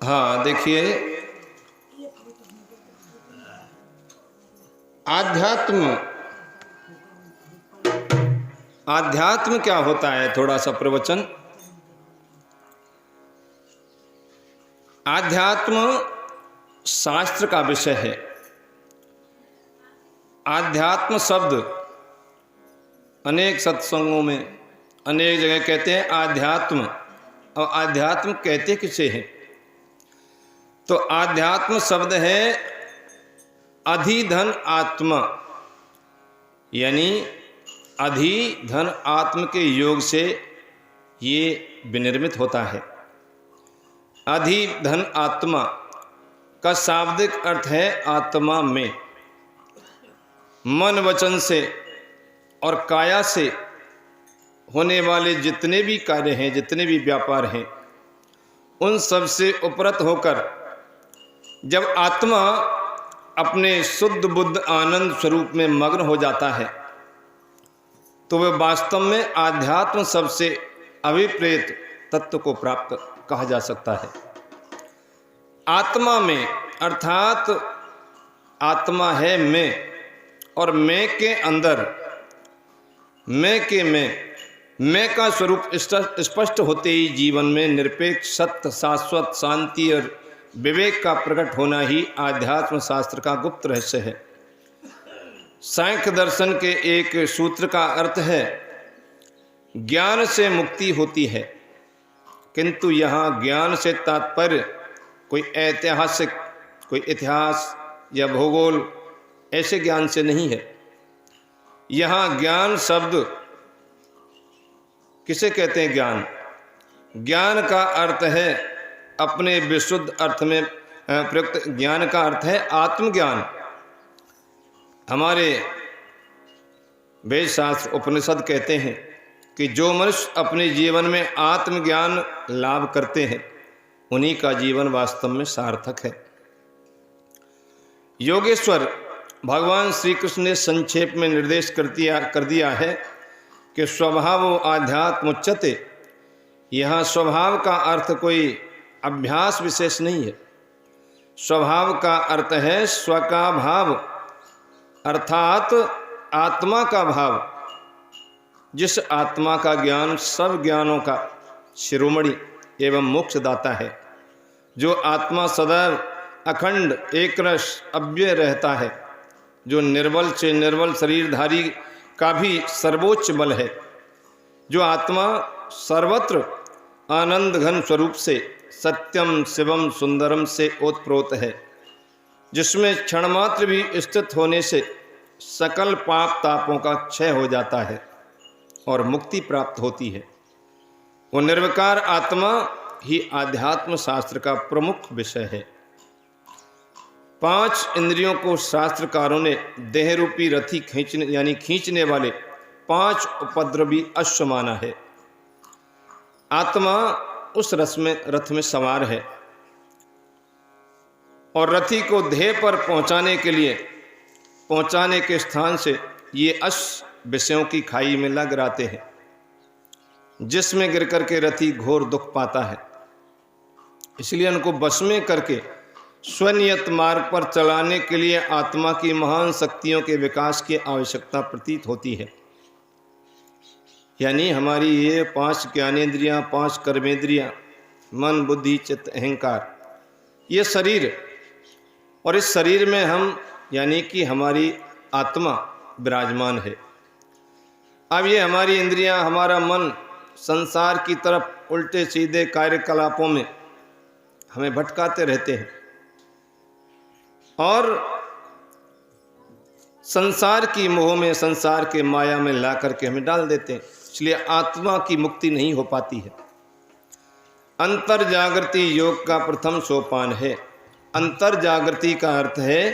हाँ देखिए, आध्यात्म आध्यात्म क्या होता है, थोड़ा सा प्रवचन। आध्यात्म शास्त्र का विषय है। आध्यात्म शब्द अनेक सत्संगों में अनेक जगह कहते हैं आध्यात्म, और आध्यात्म कहते किसे हैं? तो आध्यात्म शब्द है अधिधन आत्मा, यानी अधिधन आत्म के योग से ये विनिर्मित होता है। अधिधन आत्मा का शाब्दिक अर्थ है आत्मा में। मन वचन से और काया से होने वाले जितने भी कार्य हैं, जितने भी व्यापार हैं, उन सब से उपरत होकर जब आत्मा अपने शुद्ध बुद्ध आनंद स्वरूप में मग्न हो जाता है, तो वह वास्तव में आध्यात्म शब्द से अभिप्रेत तत्व को प्राप्त कहा जा सकता है। आत्मा में अर्थात आत्मा है मैं, और मैं के अंदर मैं के मैं का स्वरूप स्पष्ट होते ही जीवन में निरपेक्ष सत्य शाश्वत शांति और विवेक का प्रकट होना ही आध्यात्म शास्त्र का गुप्त रहस्य है। सांख्य दर्शन के एक सूत्र का अर्थ है ज्ञान से मुक्ति होती है, किंतु यहाँ ज्ञान से तात्पर्य कोई ऐतिहासिक, कोई इतिहास या भूगोल ऐसे ज्ञान से नहीं है। यहाँ ज्ञान शब्द किसे कहते हैं? ज्ञान का अर्थ है अपने विशुद्ध अर्थ में प्रयुक्त ज्ञान का अर्थ है आत्मज्ञान। हमारे वेद शास्त्र उपनिषद कहते हैं कि जो मनुष्य अपने जीवन में आत्मज्ञान लाभ करते हैं, उन्हीं का जीवन वास्तव में सार्थक है। योगेश्वर भगवान श्री कृष्ण ने संक्षेप में निर्देश कर दिया है कि स्वभावो आध्यात्म उच्यते। यहाँ स्वभाव का अर्थ कोई अभ्यास विशेष नहीं है। स्वभाव का अर्थ है स्व का भाव, अर्थात आत्मा का भाव, जिस आत्मा का ज्ञान सब ज्ञानों का शिरोमणि एवं मोक्षदाता है। जो आत्मा सदैव अखंड एकरस अव्यय रहता है, जो निर्बल से निर्बल शरीरधारी का भी सर्वोच्च बल है। जो आत्मा सर्वत्र आनंद घन स्वरूप से सत्यम शिवम सुंदरम से ओतप्रोत है, जिसमें क्षणमात्र भी स्थित होने से सकल पाप तापों का क्षय हो जाता है और मुक्ति प्राप्त होती है। वो निर्विकार आत्मा ही आध्यात्म शास्त्र का प्रमुख विषय है। 5 इंद्रियों को शास्त्रकारों ने देह रूपी रथी खींचने वाले 5 उपद्रवी अश्व माना है। आत्मा उस रथ में सवार है और रथी को ध्येय पर पहुंचाने के स्थान से ये अश्व विषयों की खाई में लग रहते हैं, जिसमें गिर करके रथी घोर दुख पाता है। इसलिए उनको बस में करके स्वनियत मार्ग पर चलाने के लिए आत्मा की महान शक्तियों के विकास की आवश्यकता प्रतीत होती है। यानी हमारी ये 5 ज्ञानेंद्रियां, 5 कर्मेंद्रियां, मन बुद्धि चित्त अहंकार, ये शरीर, और इस शरीर में हम यानी कि हमारी आत्मा विराजमान है। अब ये हमारी इंद्रियां, हमारा मन संसार की तरफ उल्टे सीधे कार्यकलापों में हमें भटकाते रहते हैं और संसार की मोह में, संसार के माया में ला करके हमें डाल देते हैं। इसलिए आत्मा की मुक्ति नहीं हो पाती है। अंतर जागृति योग का प्रथम सोपान है। अंतर जागृति का अर्थ है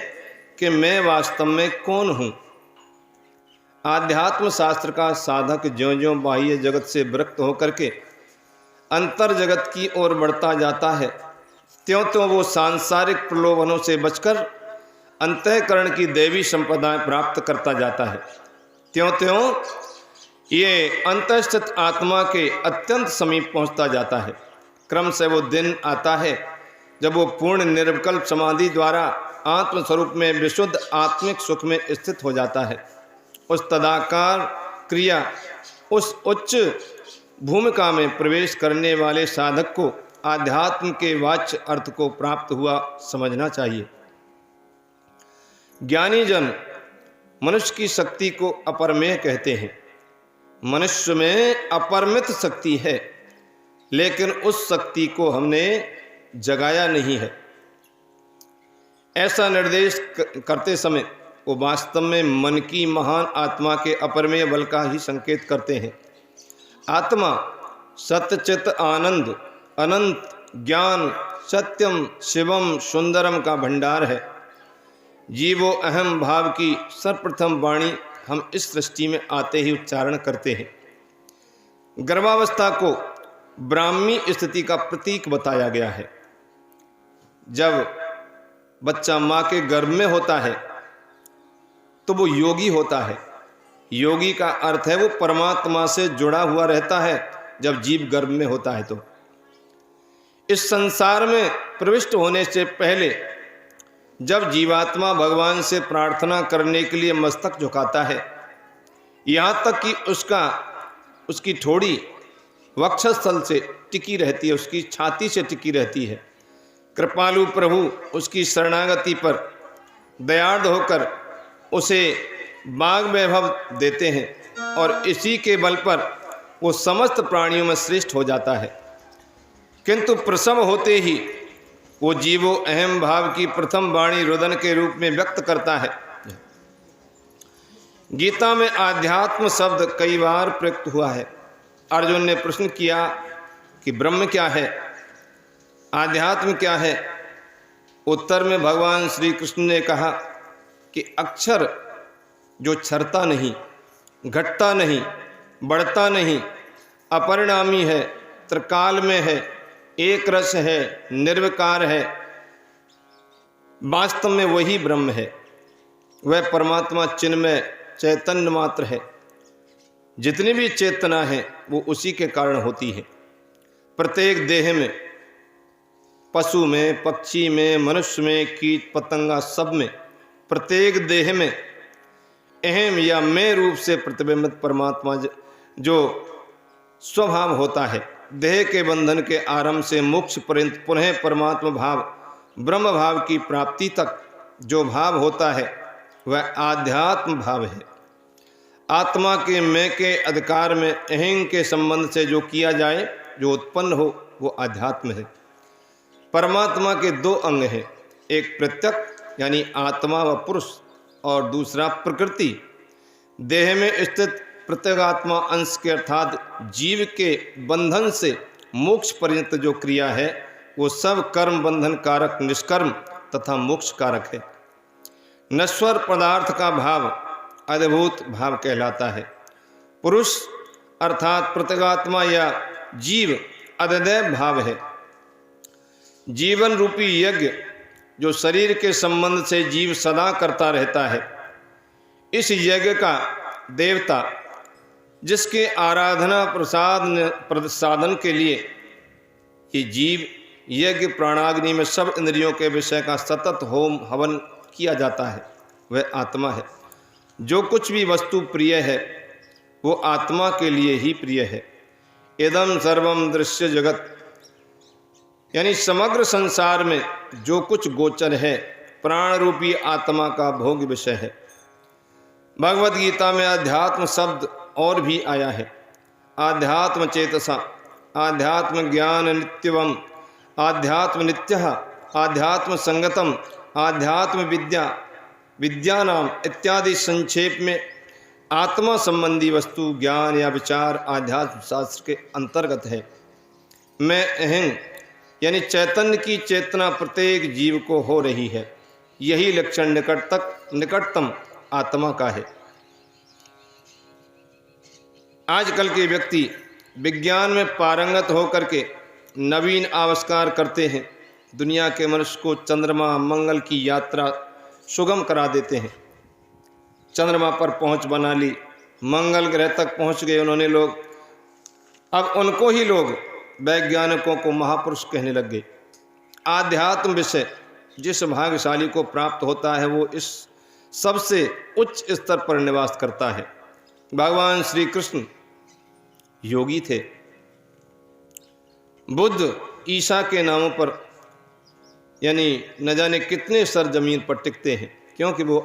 कि मैं वास्तव में कौन हूँ। आध्यात्म शास्त्र का साधक ज्यों-ज्यों बाह्य जगत से विरक्त होकर के अंतर जगत की ओर बढ़ता जाता है, त्यों-त्यों वो सांसारिक प्रलोभनों से बचकर अंतःकरण की देवी संपदाएं प्राप्त करता जाता है। त्यों-त्यों ये अंतःस्थित आत्मा के अत्यंत समीप पहुंचता जाता है। क्रम से वो दिन आता है जब वो पूर्ण निर्विकल्प समाधि द्वारा आत्मस्वरूप में विशुद्ध आत्मिक सुख में स्थित हो जाता है, उस तदाकार क्रिया, उस उच्च भूमिका में प्रवेश करने वाले साधक को आध्यात्म के वाच्य अर्थ को प्राप्त हुआ समझना चाहिए। ज्ञानी जन मनुष्य की शक्ति को अपरमेय कहते हैं। मनुष्य में अपरिमित शक्ति है, लेकिन उस शक्ति को हमने जगाया नहीं है। ऐसा निर्देश करते समय वो वास्तव में मन की महान आत्मा के अपरमेय बल का ही संकेत करते हैं। आत्मा सत्यचित आनंद, अनंत ज्ञान, सत्यम शिवम सुंदरम का भंडार है। जीवो अहम भाव की सर्वप्रथम वाणी हम इस सृष्टि में आते ही उच्चारण करते हैं। गर्भावस्था को ब्राह्मी स्थिति का प्रतीक बताया गया है। जब बच्चा माँ के गर्भ में होता है तो वो योगी होता है। योगी का अर्थ है वो परमात्मा से जुड़ा हुआ रहता है। जब जीव गर्भ में होता है तो इस संसार में प्रविष्ट होने से पहले जब जीवात्मा भगवान से प्रार्थना करने के लिए मस्तक झुकाता है, यहाँ तक कि उसकी ठोड़ी वक्षस्थल से टिकी रहती है, उसकी छाती से टिकी रहती है। कृपालु प्रभु उसकी शरणागति पर दयार्द होकर उसे बाग वैभव देते हैं और इसी के बल पर वो समस्त प्राणियों में श्रेष्ठ हो जाता है। किंतु प्रसव होते ही वो जीवो अहम भाव की प्रथम वाणी रुदन के रूप में व्यक्त करता है। गीता में आध्यात्म शब्द कई बार प्रयुक्त हुआ है। अर्जुन ने प्रश्न किया कि ब्रह्म क्या है, आध्यात्म क्या है। उत्तर में भगवान श्री कृष्ण ने कहा कि अक्षर जो क्षरता नहीं, घटता नहीं, बढ़ता नहीं, अपरिणामी है, त्रिकाल में है, एक रस है, निर्विकार है, वास्तव में वही ब्रह्म है। वह परमात्मा चिन्मय चैतन्य मात्र है। जितनी भी चेतना है वो उसी के कारण होती है। प्रत्येक देह में, पशु में, पक्षी में, मनुष्य में, कीट पतंगा, सब में, प्रत्येक देह में अहम या मैं रूप से प्रतिबिंबित परमात्मा जो स्वभाव होता है। देह के बंधन के आरंभ से मोक्ष पर्यंत पुनः परमात्मा भाव, ब्रह्म भाव की प्राप्ति तक जो भाव होता है वह आध्यात्म भाव है। आत्मा के मैं के अधिकार में अहं के संबंध से जो किया जाए, जो उत्पन्न हो, वो आध्यात्म है। परमात्मा के दो अंग हैं, एक प्रत्यक्ष यानी आत्मा व पुरुष और दूसरा प्रकृति। देह में स्थित प्रत्यगात्मा अंश के अर्थात जीव के बंधन से मोक्ष पर्यंत जो क्रिया है वो सब कर्म बंधन कारक, निष्कर्म तथा मोक्ष कारक है। नश्वर पदार्थ का भाव अद्भुत भाव कहलाता है। पुरुष अर्थात प्रत्यगात्मा या जीव अद्वैत भाव है। जीवन रूपी यज्ञ जो शरीर के संबंध से जीव सदा करता रहता है, इस यज्ञ का देवता जिसके आराधना प्रसादन के लिए ये जीव यज्ञ प्राणाग्नि में सब इंद्रियों के विषय का सतत होम हवन किया जाता है, वह आत्मा है। जो कुछ भी वस्तु प्रिय है वो आत्मा के लिए ही प्रिय है। इदम सर्वम दृश्य जगत यानी समग्र संसार में जो कुछ गोचर है प्राण रूपी आत्मा का भोग विषय है। भगवद गीता में अध्यात्म शब्द और भी आया है। आध्यात्म चेतसा, आध्यात्म ज्ञान नित्यवम, आध्यात्म नित्यः, आध्यात्म संगतम, आध्यात्म विद्या, विद्यानाम इत्यादि संक्षेप में आत्मा संबंधी वस्तु ज्ञान या विचार आध्यात्म शास्त्र के अंतर्गत है। मैं अहं यानी चैतन्य की चेतना प्रत्येक जीव को हो रही है। यही लक्षण निकटतम आत्मा का है। आजकल के व्यक्ति विज्ञान में पारंगत होकर के नवीन आविष्कार करते हैं। दुनिया के मनुष्य को चंद्रमा मंगल की यात्रा सुगम करा देते हैं। चंद्रमा पर पहुंच बना ली, मंगल ग्रह तक पहुंच गए उन्होंने लोग। अब उनको ही लोग वैज्ञानिकों को महापुरुष कहने लग गए। आध्यात्म विषय जिस भाग्यशाली को प्राप्त होता है वो इस सबसे उच्च स्तर पर निवास करता है। भगवान श्री कृष्ण योगी थे। बुद्ध ईसा के नामों पर यानी न जाने कितने सर जमीन पर टिकते हैं, क्योंकि वो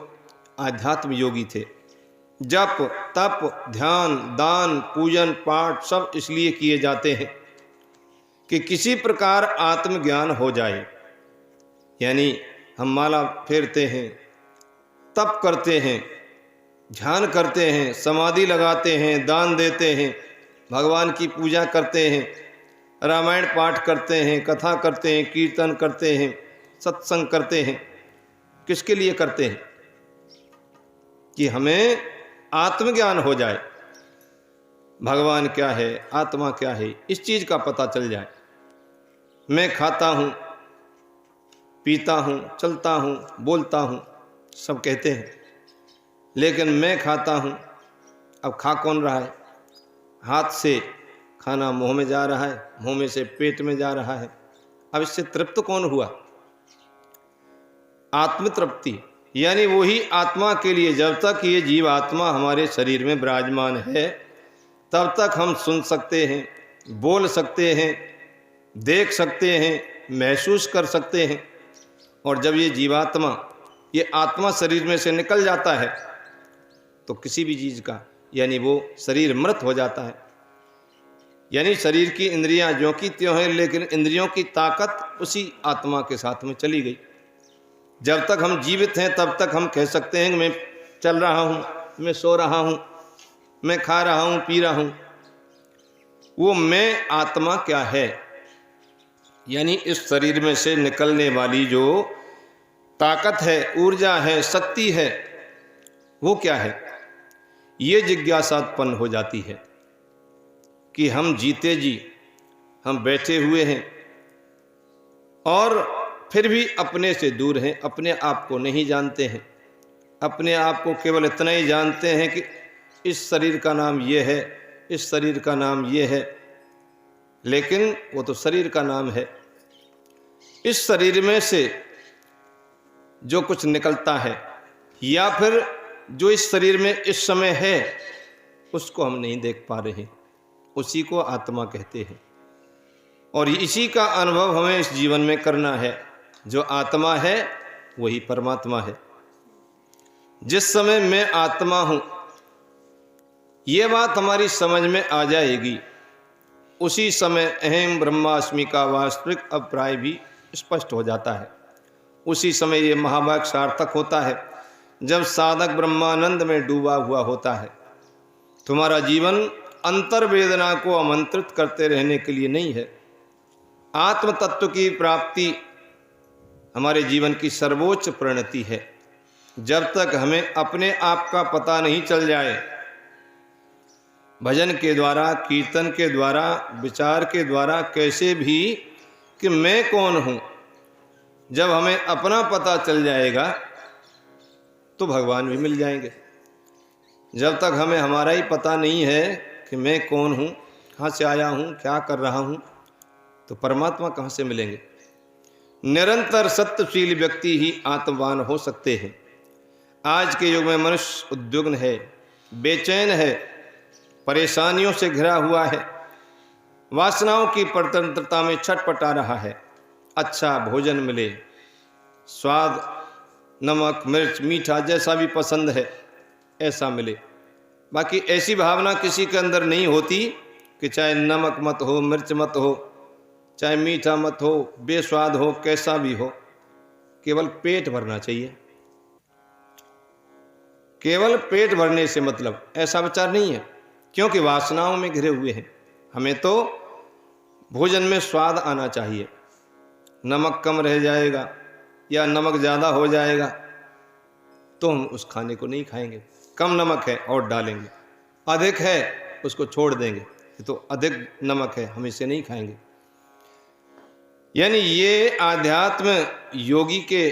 आध्यात्म योगी थे। जप तप ध्यान दान पूजन पाठ सब इसलिए किए जाते हैं कि किसी प्रकार आत्मज्ञान हो जाए। यानी हम माला फेरते हैं, तप करते हैं, ध्यान करते हैं, समाधि लगाते हैं, दान देते हैं, भगवान की पूजा करते हैं, रामायण पाठ करते हैं, कथा करते हैं, कीर्तन करते हैं, सत्संग करते हैं। किसके लिए करते हैं? कि हमें आत्मज्ञान हो जाए, भगवान क्या है, आत्मा क्या है, इस चीज़ का पता चल जाए। मैं खाता हूँ, पीता हूँ, चलता हूँ, बोलता हूँ, सब कहते हैं, लेकिन मैं खाता हूँ, अब खा कौन रहा है? हाथ से खाना मुंह में जा रहा है, मुंह में से पेट में जा रहा है। अब इससे तृप्त कौन हुआ? आत्म तृप्ति यानी वही आत्मा के लिए। जब तक ये जीव आत्मा हमारे शरीर में विराजमान है तब तक हम सुन सकते हैं, बोल सकते हैं, देख सकते हैं, महसूस कर सकते हैं। और जब ये जीवात्मा, ये आत्मा शरीर में से निकल जाता है तो किसी भी चीज़ का यानी वो शरीर मृत हो जाता है। यानी शरीर की इंद्रियां ज्यों की त्यों हैं, लेकिन इंद्रियों की ताकत उसी आत्मा के साथ में चली गई। जब तक हम जीवित हैं तब तक हम कह सकते हैं कि मैं चल रहा हूँ, मैं सो रहा हूँ, मैं खा रहा हूँ, पी रहा हूँ। वो मैं आत्मा क्या है? यानी इस शरीर में से निकलने वाली जो ताकत है, ऊर्जा है, शक्ति है, वो क्या है? ये जिज्ञासा उत्पन्न हो जाती है कि हम जीते जी हम बैठे हुए हैं और फिर भी अपने से दूर हैं, अपने आप को नहीं जानते हैं। अपने आप को केवल इतना ही जानते हैं कि इस शरीर का नाम ये है, इस शरीर का नाम ये है, लेकिन वो तो शरीर का नाम है। इस शरीर में से जो कुछ निकलता है या फिर जो इस शरीर में इस समय है उसको हम नहीं देख पा रहे, उसी को आत्मा कहते हैं। और इसी का अनुभव हमें इस जीवन में करना है। जो आत्मा है वही परमात्मा है। जिस समय मैं आत्मा हूं, ये बात हमारी समझ में आ जाएगी, उसी समय अहम ब्रह्मास्मि का वास्तविक अभिप्राय भी स्पष्ट हो जाता है। उसी समय ये महावाक्य सार्थक होता है जब साधक ब्रह्मानंद में डूबा हुआ होता है। तुम्हारा जीवन अंतर्वेदना को आमंत्रित करते रहने के लिए नहीं है। आत्म तत्व की प्राप्ति हमारे जीवन की सर्वोच्च परिणति है। जब तक हमें अपने आप का पता नहीं चल जाए, भजन के द्वारा, कीर्तन के द्वारा, विचार के द्वारा, कैसे भी कि मैं कौन हूँ, जब हमें अपना पता चल जाएगा तो भगवान भी मिल जाएंगे। जब तक हमें हमारा ही पता नहीं है कि मैं कौन हूँ, कहाँ से आया हूँ, क्या कर रहा हूँ, तो परमात्मा कहाँ से मिलेंगे? निरंतर सत्यशील व्यक्ति ही आत्मवान हो सकते हैं। आज के युग में मनुष्य उद्विग्न है, बेचैन है, परेशानियों से घिरा हुआ है, वासनाओं की परतंत्रता में छटपटा रहा है। अच्छा भोजन मिले, स्वाद, नमक, मिर्च, मीठा जैसा भी पसंद है ऐसा मिले। बाकी ऐसी भावना किसी के अंदर नहीं होती कि चाहे नमक मत हो, मिर्च मत हो, चाहे मीठा मत हो, बेस्वाद हो, कैसा भी हो, केवल पेट भरना चाहिए। केवल पेट भरने से मतलब ऐसा विचार नहीं है, क्योंकि वासनाओं में घिरे हुए हैं। हमें तो भोजन में स्वाद आना चाहिए। नमक कम रह जाएगा या नमक ज़्यादा हो जाएगा तो हम उस खाने को नहीं खाएंगे। कम नमक है और डालेंगे, अधिक है उसको छोड़ देंगे, तो अधिक नमक है हम इसे नहीं खाएंगे। यानी ये आध्यात्म योगी के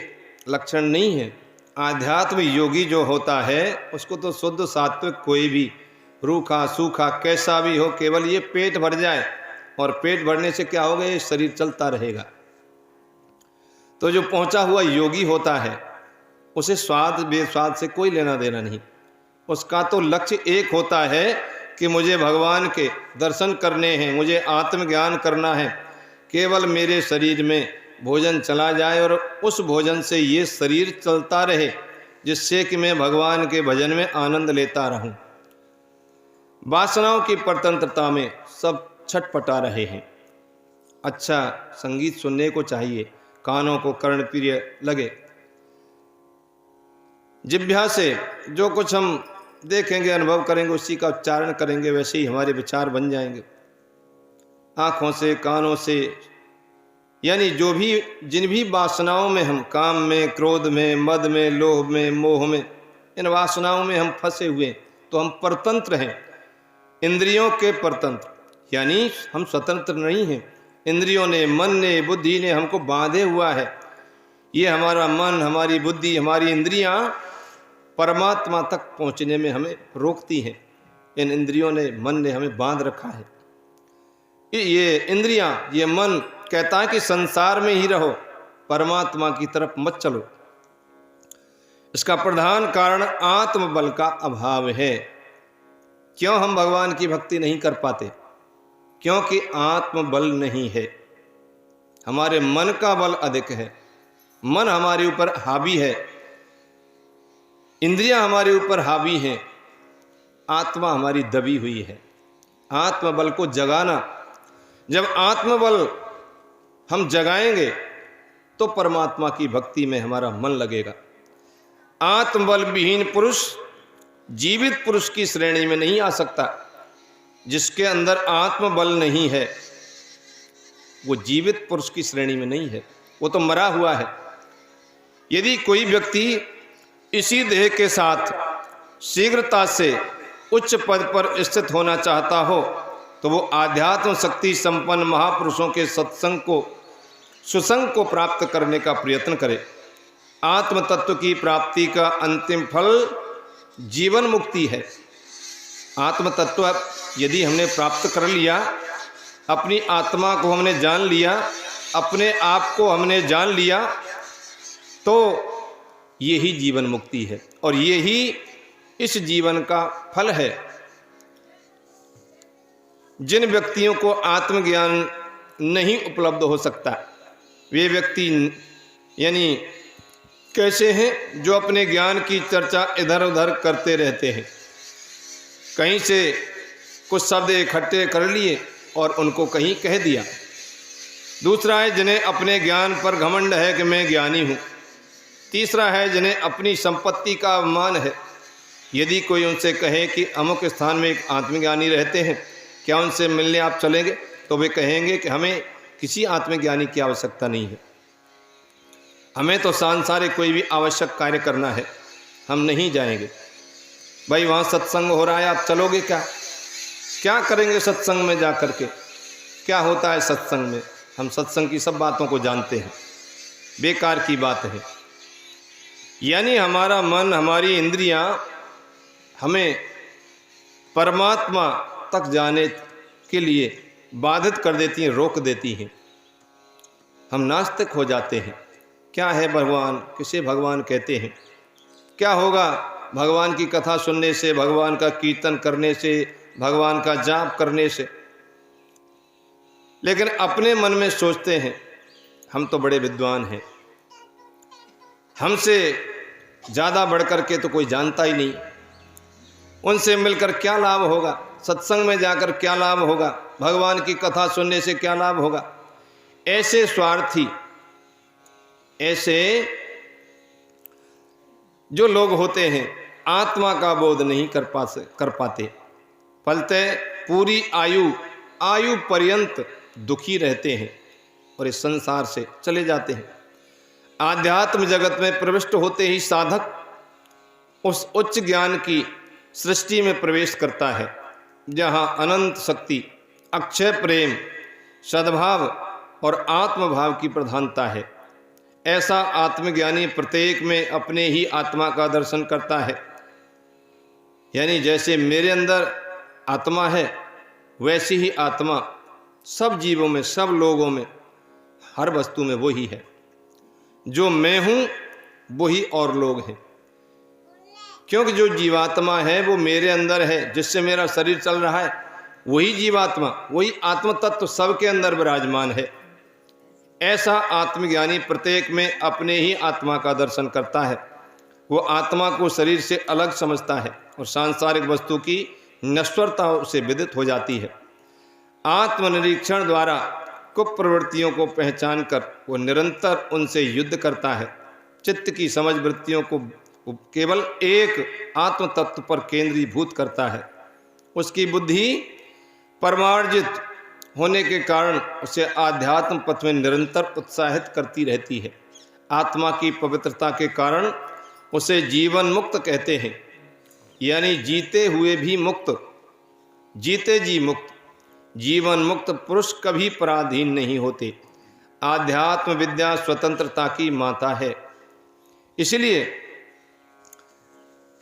लक्षण नहीं है। आध्यात्म योगी जो होता है उसको तो शुद्ध सात्विक, कोई भी रूखा सूखा कैसा भी हो, केवल ये पेट भर जाए, और पेट भरने से क्या होगा, ये शरीर चलता रहेगा। तो जो पहुंचा हुआ योगी होता है उसे स्वाद बेस्वाद से कोई लेना देना नहीं। उसका तो लक्ष्य एक होता है कि मुझे भगवान के दर्शन करने हैं, मुझे आत्मज्ञान करना है। केवल मेरे शरीर में भोजन चला जाए और उस भोजन से ये शरीर चलता रहे, जिससे कि मैं भगवान के भजन में आनंद लेता रहूं। वासनाओं की परतंत्रता में सब छटपटा रहे हैं। अच्छा संगीत सुनने को चाहिए, कानों को कर्णप्रिय लगे। जिह्वा से जो कुछ हम देखेंगे, अनुभव करेंगे, उसी का उच्चारण करेंगे, वैसे ही हमारे विचार बन जाएंगे। आँखों से, कानों से, यानी जो भी जिन भी वासनाओं में हम, काम में, क्रोध में, मद में, लोभ में, मोह में, इन वासनाओं में हम फंसे हुए, तो हम परतंत्र हैं, इंद्रियों के परतंत्र, यानी हम स्वतंत्र नहीं हैं। इंद्रियों ने, मन ने, बुद्धि ने हमको बांधे हुआ है। ये हमारा मन, हमारी बुद्धि, हमारी इंद्रियां परमात्मा तक पहुंचने में हमें रोकती हैं। इन इंद्रियों ने, मन ने हमें बांध रखा है। ये इंद्रियां, ये मन कहता है कि संसार में ही रहो, परमात्मा की तरफ मत चलो। इसका प्रधान कारण आत्मबल का अभाव है। क्यों हम भगवान की भक्ति नहीं कर पाते? क्योंकि आत्मबल नहीं है। हमारे मन का बल अधिक है, मन हमारे ऊपर हावी है, इंद्रियां हमारे ऊपर हावी हैं, आत्मा हमारी दबी हुई है। आत्मबल को जगाना, जब आत्मबल हम जगाएंगे तो परमात्मा की भक्ति में हमारा मन लगेगा। आत्मबल विहीन पुरुष जीवित पुरुष की श्रेणी में नहीं आ सकता। जिसके अंदर आत्मबल नहीं है वो जीवित पुरुष की श्रेणी में नहीं है, वो तो मरा हुआ है। यदि कोई व्यक्ति इसी देह के साथ शीघ्रता से उच्च पद पर स्थित होना चाहता हो तो वो आध्यात्म शक्ति संपन्न महापुरुषों के सत्संग को, सुसंग को प्राप्त करने का प्रयत्न करे। आत्म तत्व की प्राप्ति का अंतिम फल जीवन मुक्ति है। आत्म तत्व यदि हमने प्राप्त कर लिया, अपनी आत्मा को हमने जान लिया, अपने आप को हमने जान लिया, तो यही जीवन मुक्ति है और यही इस जीवन का फल है। जिन व्यक्तियों को आत्मज्ञान नहीं उपलब्ध हो सकता, वे व्यक्ति यानी कैसे हैं? जो अपने ज्ञान की चर्चा इधर उधर करते रहते हैं। कहीं से कुछ शब्द इकट्ठे कर लिए और उनको कहीं कह दिया। दूसरा है जिन्हें अपने ज्ञान पर घमंड है कि मैं ज्ञानी हूँ। तीसरा है जिन्हें अपनी संपत्ति का अभिमान है। यदि कोई उनसे कहे कि अमुक स्थान में एक आत्मज्ञानी रहते हैं, क्या उनसे मिलने आप चलेंगे? तो वे कहेंगे कि हमें किसी आत्मज्ञानी की आवश्यकता नहीं है, हमें तो सांसारिक कोई भी आवश्यक कार्य करना है, हम नहीं जाएंगे। भाई वहाँ सत्संग हो रहा है, आप चलोगे क्या? क्या करेंगे सत्संग में जा कर के? क्या होता है सत्संग में? हम सत्संग की सब बातों को जानते हैं, बेकार की बात है। यानी हमारा मन, हमारी इंद्रियां हमें परमात्मा तक जाने के लिए बाधित कर देती हैं, रोक देती हैं। हम नास्तिक हो जाते हैं। क्या है भगवान? किसे भगवान कहते हैं? क्या होगा भगवान की कथा सुनने से, भगवान का कीर्तन करने से, भगवान का जाप करने से? लेकिन अपने मन में सोचते हैं हम तो बड़े विद्वान हैं, हमसे ज़्यादा बढ़कर के तो कोई जानता ही नहीं, उनसे मिलकर क्या लाभ होगा, सत्संग में जाकर क्या लाभ होगा, भगवान की कथा सुनने से क्या लाभ होगा। ऐसे स्वार्थी, ऐसे जो लोग होते हैं आत्मा का बोध नहीं कर पाते, फलतः पूरी आयु पर्यंत दुखी रहते हैं और इस संसार से चले जाते हैं। आध्यात्म जगत में प्रविष्ट होते ही साधक उस उच्च ज्ञान की सृष्टि में प्रवेश करता है जहाँ अनंत शक्ति, अक्षय प्रेम, सद्भाव और आत्मभाव की प्रधानता है। ऐसा आत्मज्ञानी प्रत्येक में अपने ही आत्मा का दर्शन करता है। यानी जैसे मेरे अंदर आत्मा है, वैसी ही आत्मा सब जीवों में, सब लोगों में, हर वस्तु में वो ही है। जो मैं हूं वही और लोग हैं, क्योंकि जो जीवात्मा है वो मेरे अंदर है, जिससे मेरा शरीर चल रहा है वही जीवात्मा, वही आत्म तत्व सबके अंदर विराजमान है। ऐसा आत्मज्ञानी प्रत्येक में अपने ही आत्मा का दर्शन करता है। वो आत्मा को शरीर से अलग समझता है और सांसारिक वस्तु की नश्वरता से विदित हो जाती है। आत्मनिरीक्षण द्वारा कुप्रवृत्तियों को पहचान कर वो निरंतर उनसे युद्ध करता है। चित्त की समझ वृत्तियों को केवल एक आत्म तत्व पर केंद्रीभूत करता है। उसकी बुद्धि परमार्जित होने के कारण उसे आध्यात्म पथ में निरंतर उत्साहित करती रहती है। आत्मा की पवित्रता के कारण उसे जीवन मुक्त कहते हैं, यानी जीते हुए भी मुक्त, जीते जी मुक्त। जीवन मुक्त पुरुष कभी पराधीन नहीं होते। आध्यात्म विद्या स्वतंत्रता की माता है। इसलिए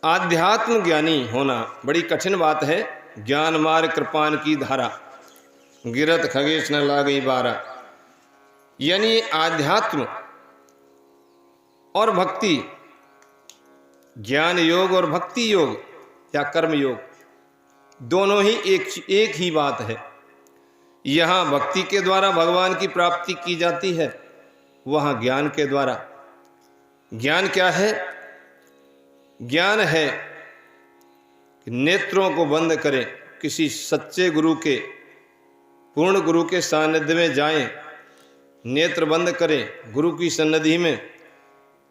आध्यात्म ज्ञानी होना बड़ी कठिन बात है। ज्ञान मार्ग कृपान की धारा, गिरत खगेश न लागई बारा। यानी आध्यात्म और भक्ति, ज्ञान योग और भक्ति योग या कर्म योग, दोनों ही एक ही बात है। यहाँ भक्ति के द्वारा भगवान की प्राप्ति की जाती है, वहाँ ज्ञान के द्वारा। ज्ञान क्या है? ज्ञान है कि नेत्रों को बंद करें, किसी सच्चे गुरु के, पूर्ण गुरु के सानिध्य में जाएं, नेत्र बंद करें, गुरु की सन्निधि में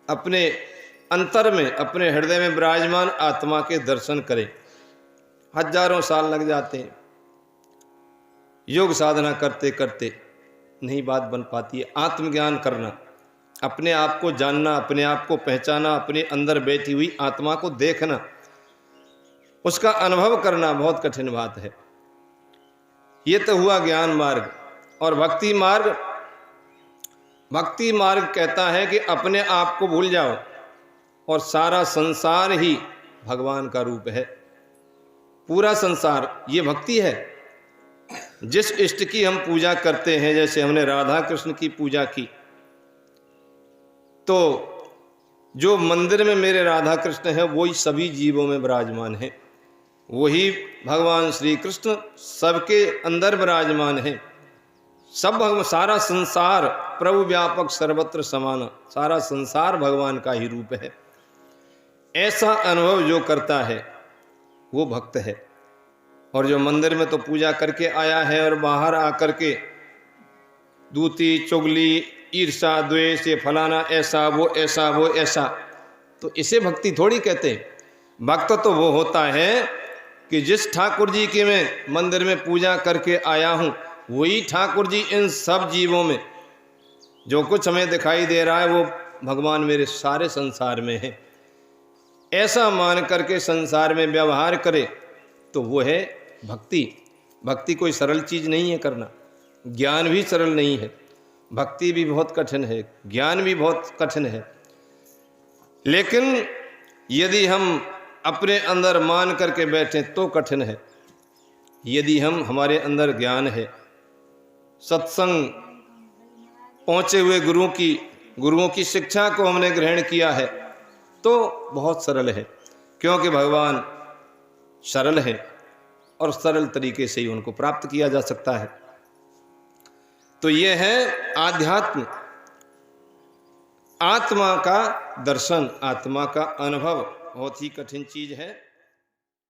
अपने अंतर में, अपने हृदय में विराजमान आत्मा के दर्शन करें। हजारों साल लग जाते हैं, योग साधना करते करते नहीं बात बन पाती है। आत्मज्ञान करना, अपने आप को जानना, अपने आप को पहचाना, अपने अंदर बैठी हुई आत्मा को देखना, उसका अनुभव करना बहुत कठिन बात है। ये तो हुआ ज्ञान मार्ग। और भक्ति मार्ग, भक्ति मार्ग कहता है कि अपने आप को भूल जाओ और सारा संसार ही भगवान का रूप है। पूरा संसार ये भक्ति है। जिस इष्ट की हम पूजा करते हैं, जैसे हमने राधा कृष्ण की पूजा की, तो जो मंदिर में मेरे राधा कृष्ण है वही सभी जीवों में विराजमान है। वही भगवान श्री कृष्ण सबके अंदर विराजमान है। सब सारा संसार प्रभु व्यापक सर्वत्र समान, सारा संसार भगवान का ही रूप है। ऐसा अनुभव जो करता है वो भक्त है। और जो मंदिर में तो पूजा करके आया है और बाहर आकर के दूती चुगली, ईर्षा, द्वेष, ये फलाना ऐसा वो ऐसा वो ऐसा, तो इसे भक्ति थोड़ी कहते हैं। भक्त तो वो होता है कि जिस ठाकुर जी की मैं मंदिर में पूजा करके आया हूँ, वही ठाकुर जी इन सब जीवों में, जो कुछ हमें दिखाई दे रहा है वो भगवान मेरे सारे संसार में है। ऐसा मान करके संसार में व्यवहार करे तो वो है भक्ति। भक्ति कोई सरल चीज़ नहीं है करना। ज्ञान भी सरल नहीं है, भक्ति भी बहुत कठिन है, ज्ञान भी बहुत कठिन है। लेकिन यदि हम अपने अंदर मान करके बैठे तो कठिन है। यदि हमारे अंदर ज्ञान है, सत्संग पहुँचे हुए गुरुओं की शिक्षा को हमने ग्रहण किया है, तो बहुत सरल है। क्योंकि भगवान सरल है और सरल तरीके से ही उनको प्राप्त किया जा सकता है। तो ये है आध्यात्म, आत्मा का दर्शन, आत्मा का अनुभव। बहुत ही कठिन चीज है।